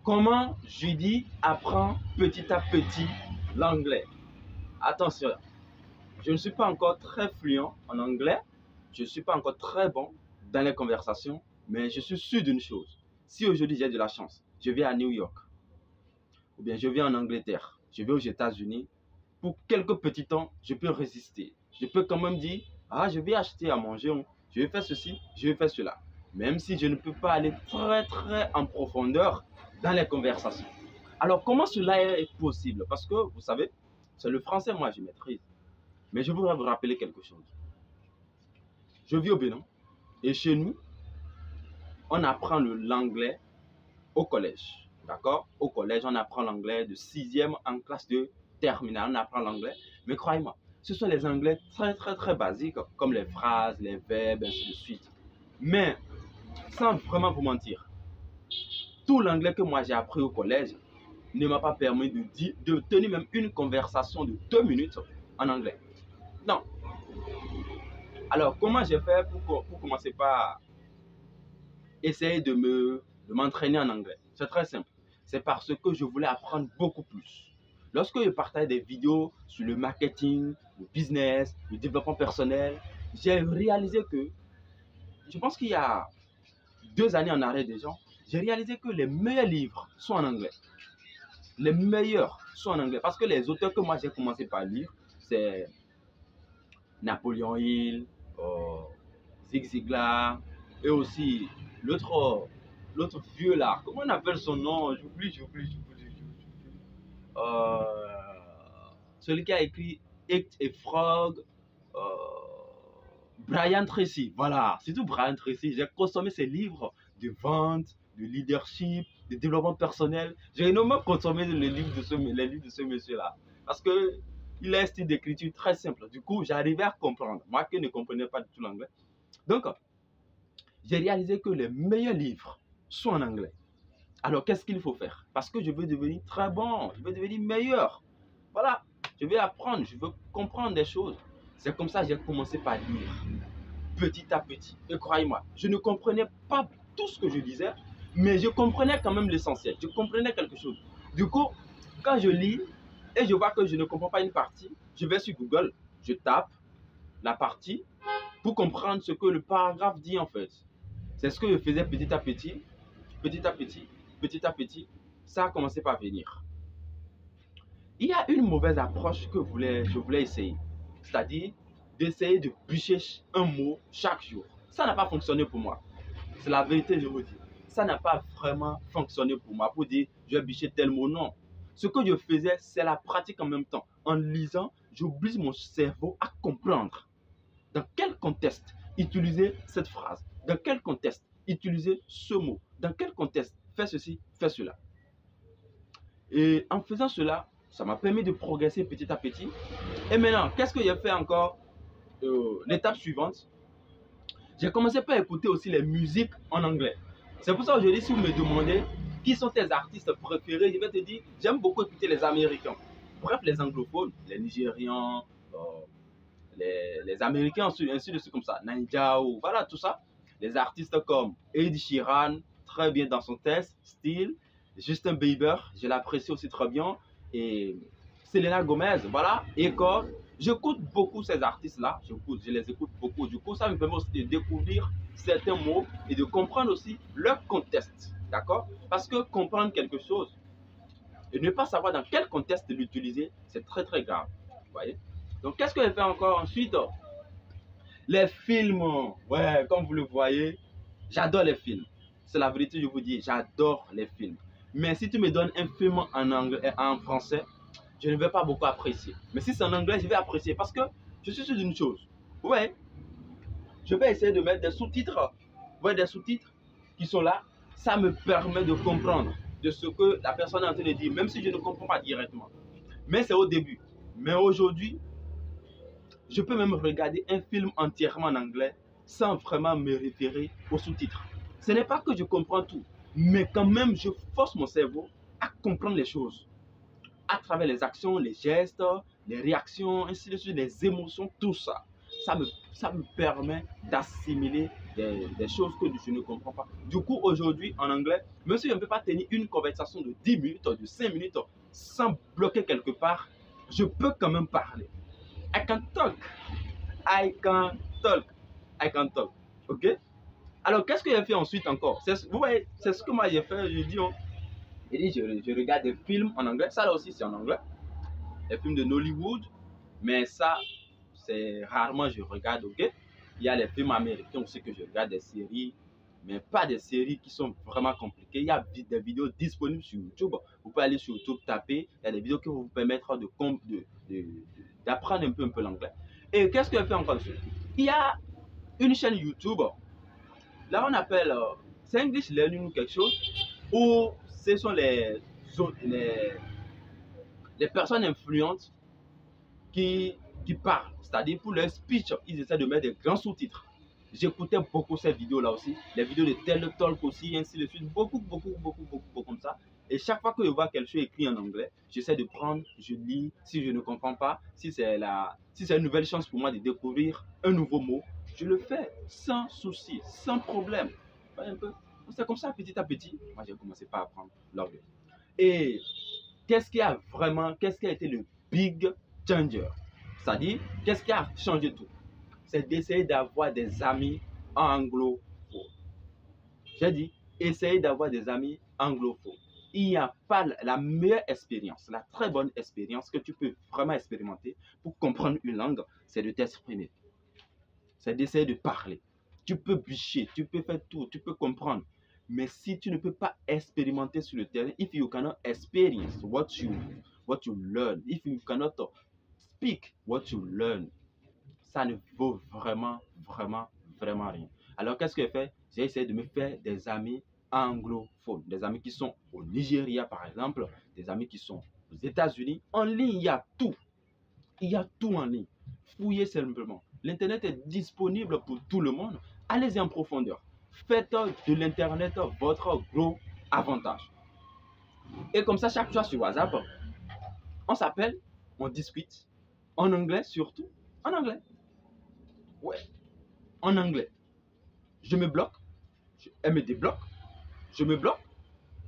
Comment Judy apprend petit à petit l'anglais? Attention, je ne suis pas encore très fluent en anglais, je ne suis pas encore très bon dans les conversations, mais je suis sûr d'une chose. Si aujourd'hui j'ai de la chance, je vais à New York, ou bien je vais en Angleterre, je vais aux États-Unis, pour quelques petits temps, je peux résister. Je peux quand même dire, ah, je vais acheter à manger, je vais faire ceci, je vais faire cela. Même si je ne peux pas aller très en profondeur dans les conversations. Alors, comment cela est possible? Parce que, vous savez, c'est le français, moi, je maîtrise. Mais je voudrais vous rappeler quelque chose. Je vis au Bénin et chez nous, on apprend l'anglais au collège. D'accord? Au collège, on apprend l'anglais de 6e en classe de terminale. On apprend l'anglais. Mais croyez-moi, ce sont les anglais très basiques, comme les phrases, les verbes, ainsi de suite. Mais, sans vraiment vous mentir, tout l'anglais que moi j'ai appris au collège ne m'a pas permis de tenir même une conversation de 2 minutes en anglais. Non. Alors, comment j'ai fait pour commencer par essayer de m'entraîner en anglais? C'est très simple. C'est parce que je voulais apprendre beaucoup plus. Lorsque je partageais des vidéos sur le marketing, le business, le développement personnel, j'ai réalisé que, je pense qu'il y a 2 années en arrière déjà, j'ai réalisé que les meilleurs livres sont en anglais. Les meilleurs sont en anglais. Parce que les auteurs que moi j'ai commencé par lire, c'est Napoléon Hill, Zig Ziglar, et aussi l'autre vieux là. Comment on appelle son nom? J'oublie. Celui qui a écrit It et Frog. Brian Tracy, voilà, c'est tout Brian Tracy. J'ai consommé ses livres de vente, de leadership, de développement personnel. J'ai énormément consommé les livres de ce monsieur-là. Parce qu'il a un style d'écriture très simple. Du coup, j'arrivais à comprendre. Moi qui ne comprenais pas du tout l'anglais. Donc, j'ai réalisé que les meilleurs livres sont en anglais. Alors, qu'est-ce qu'il faut faire? Parce que je veux devenir très bon, je veux devenir meilleur. Voilà, je vais apprendre, je veux comprendre des choses. C'est comme ça que j'ai commencé par lire, petit à petit. Et croyez-moi, je ne comprenais pas tout ce que je disais, mais je comprenais quand même l'essentiel. Je comprenais quelque chose. Du coup, quand je lis et je vois que je ne comprends pas une partie, je vais sur Google, je tape la partie pour comprendre ce que le paragraphe dit en fait. C'est ce que je faisais petit à petit, ça a commencé par venir. Il y a une mauvaise approche que je voulais essayer. C'est-à-dire d'essayer de bûcher un mot chaque jour. Ça n'a pas fonctionné pour moi. C'est la vérité, je vous dis. Ça n'a pas vraiment fonctionné pour moi. Pour dire, je vais bûcher tel mot, non. Ce que je faisais, c'est la pratique en même temps. En lisant, j'oblige mon cerveau à comprendre dans quel contexte utiliser cette phrase. Dans quel contexte utiliser ce mot. Dans quel contexte faire ceci, faire cela. Et en faisant cela, ça m'a permis de progresser petit à petit. Et maintenant, qu'est-ce que j'ai fait encore? L'étape suivante, j'ai commencé par écouter aussi les musiques en anglais. C'est pour ça qu'aujourd'hui, si vous me demandez qui sont tes artistes préférés, je vais te dire, j'aime beaucoup écouter les Américains. Bref, les anglophones, les Nigérians, les Américains, ainsi de suite comme ça. Naijao, voilà tout ça. Les artistes comme Ed Sheeran, très bien dans son style. Justin Bieber, je l'apprécie aussi très bien. Et Selena Gomez, voilà. Akon. J'écoute beaucoup ces artistes-là. Je les écoute beaucoup. Du coup, ça me permet aussi de découvrir certains mots et de comprendre aussi leur contexte. D'accord? Parce que comprendre quelque chose et ne pas savoir dans quel contexte l'utiliser, c'est très grave. Vous voyez? Donc, qu'est-ce que je fais encore ensuite? Les films. Ouais, comme vous le voyez, j'adore les films. C'est la vérité, je vous dis, j'adore les films. Mais si tu me donnes un film en anglais, en français, je ne vais pas beaucoup apprécier. Mais si c'est en anglais, je vais apprécier parce que je suis sûr d'une chose. Ouais, je vais essayer de mettre des sous-titres. Vous voyez, des sous-titres qui sont là. Ça me permet de comprendre de ce que la personne est en train de dire, même si je ne comprends pas directement. Mais c'est au début. Mais aujourd'hui, je peux même regarder un film entièrement en anglais sans vraiment me référer aux sous-titres. Ce n'est pas que je comprends tout, mais quand même, je force mon cerveau à comprendre les choses. À travers les actions, les gestes, les réactions, ainsi de suite, les émotions, tout ça. Ça me permet d'assimiler des choses que je ne comprends pas. Du coup, aujourd'hui, en anglais, même si je ne peux pas tenir une conversation de 10 minutes, de 5 minutes, sans bloquer quelque part, je peux quand même parler. I can talk. I can talk. I can talk. OK? Alors, qu'est-ce que j'ai fait ensuite encore? Vous voyez, c'est ce que moi j'ai fait. Je dis, je regarde des films en anglais. Ça là aussi, c'est en anglais. Des films de Nollywood. Mais ça, c'est rarement je regarde, OK? Il y a les films américains aussi que je regarde, des séries, mais pas des séries qui sont vraiment compliquées. Il y a des vidéos disponibles sur YouTube. Vous pouvez aller sur YouTube, taper. Il y a des vidéos qui vont vous permettre d'apprendre un peu l'anglais. Et qu'est-ce que je fais encore dessus? Il y a une chaîne YouTube. Là, on appelle c'est English Learning ou quelque chose, où ce sont les personnes influentes qui parlent. C'est-à-dire pour leur speech, ils essaient de mettre des grands sous-titres. J'écoutais beaucoup ces vidéos-là aussi, les vidéos de TED Talk aussi, ainsi de suite, beaucoup comme ça. Et chaque fois que je vois quelque chose écrit en anglais, j'essaie de prendre, je lis, si je ne comprends pas, si c'est une nouvelle chance pour moi de découvrir un nouveau mot, je le fais sans souci, sans problème. C'est comme ça, petit à petit, moi j'ai commencé par apprendre l'anglais. Et qu'est-ce qui a été le big changer? C'est-à-dire, qu'est-ce qui a changé tout? C'est d'essayer d'avoir des amis anglophones. J'ai dit, essayer d'avoir des amis anglophones. Il n'y a pas la meilleure expérience, la très bonne expérience que tu peux vraiment expérimenter pour comprendre une langue, c'est de t'exprimer. C'est d'essayer de parler. Tu peux bûcher, tu peux faire tout, tu peux comprendre. Mais si tu ne peux pas expérimenter sur le terrain, if you cannot experience what you learn, if you cannot speak what you learn, ça ne vaut vraiment rien. Alors, qu'est-ce que j'ai fait? J'ai essayé de me faire des amis anglophones, des amis qui sont au Nigeria, par exemple, des amis qui sont aux États-Unis. En ligne, il y a tout. Il y a tout en ligne. Fouillez simplement. L'Internet est disponible pour tout le monde. Allez-y en profondeur. Faites de l'Internet votre gros avantage. Et comme ça, chaque fois sur WhatsApp, on s'appelle, on discute, en anglais surtout, en anglais. Ouais, en anglais. Je me bloque, elle me débloque, je me bloque,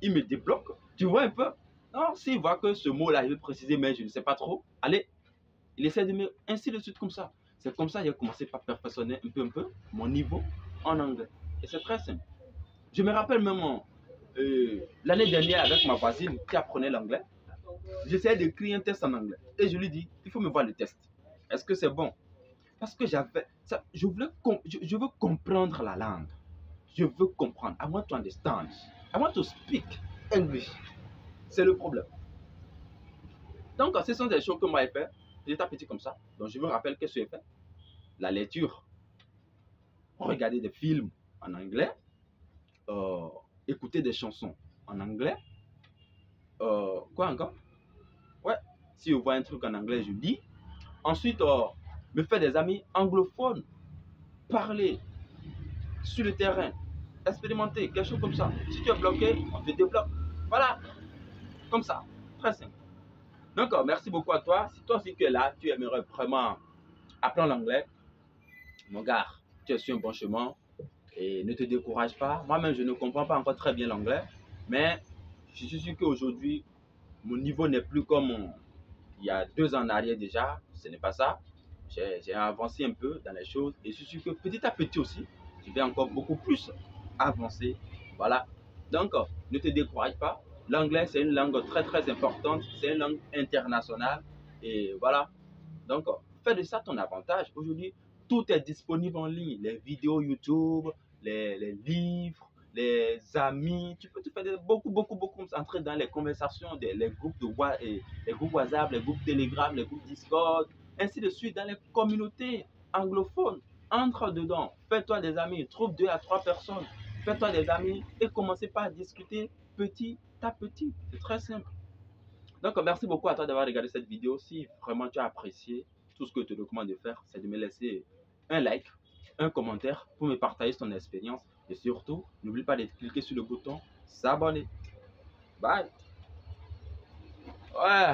il me débloque. Tu vois un peu? Non, s'il voit que ce mot-là, il veut préciser, mais je ne sais pas trop, allez, il essaie de me... ainsi de suite comme ça. C'est comme ça que j'ai commencé par perfectionner un peu mon niveau en anglais. Et c'est très simple. Je me rappelle même l'année dernière avec ma voisine qui apprenait l'anglais. J'essayais d'écrire un test en anglais. Et je lui dis, il faut me voir le test. Est-ce que c'est bon? Parce que je veux comprendre la langue. Je veux comprendre. I want to understand. I want to speak English. C'est le problème. Donc, ce sont des choses que moi j'ai fait, petit à petit comme ça. Donc, je me rappelle qu'est-ce que j'ai fait. La lecture, regarder des films en anglais, écouter des chansons en anglais. Quoi encore? Ouais, si je vois un truc en anglais, je lis. Ensuite, me faire des amis anglophones, parler sur le terrain, expérimenter, quelque chose comme ça. Si tu es bloqué, on te débloque. Voilà, comme ça, très simple. Donc, merci beaucoup à toi. Si toi aussi tu es là, tu aimerais vraiment apprendre l'anglais, mon gars, tu es sur un bon chemin et ne te décourage pas. Moi-même, je ne comprends pas encore très bien l'anglais, mais je suis sûr qu'aujourd'hui, mon niveau n'est plus comme il y a 2 ans en arrière déjà. Ce n'est pas ça. J'ai avancé un peu dans les choses et je suis sûr que petit à petit aussi, je vais encore beaucoup plus avancer. Voilà. Donc, ne te décourage pas. L'anglais, c'est une langue très importante. C'est une langue internationale. Et voilà. Donc, fais de ça ton avantage. Aujourd'hui, tout est disponible en ligne. Les vidéos YouTube, les livres, les amis. Tu peux te faire beaucoup entrer dans les conversations, les groupes les groupes WhatsApp, les groupes Telegram, les groupes Discord, ainsi de suite, dans les communautés anglophones. Entre dedans, fais-toi des amis, trouve 2 à 3 personnes, fais-toi des amis et commencez par discuter petit à petit. C'est très simple. Donc, merci beaucoup à toi d'avoir regardé cette vidéo. Si vraiment tu as apprécié, tout ce que je te recommande de faire, c'est de me laisser un like, un commentaire pour me partager ton expérience. Et surtout, n'oublie pas de cliquer sur le bouton s'abonner. Bye. Ouais.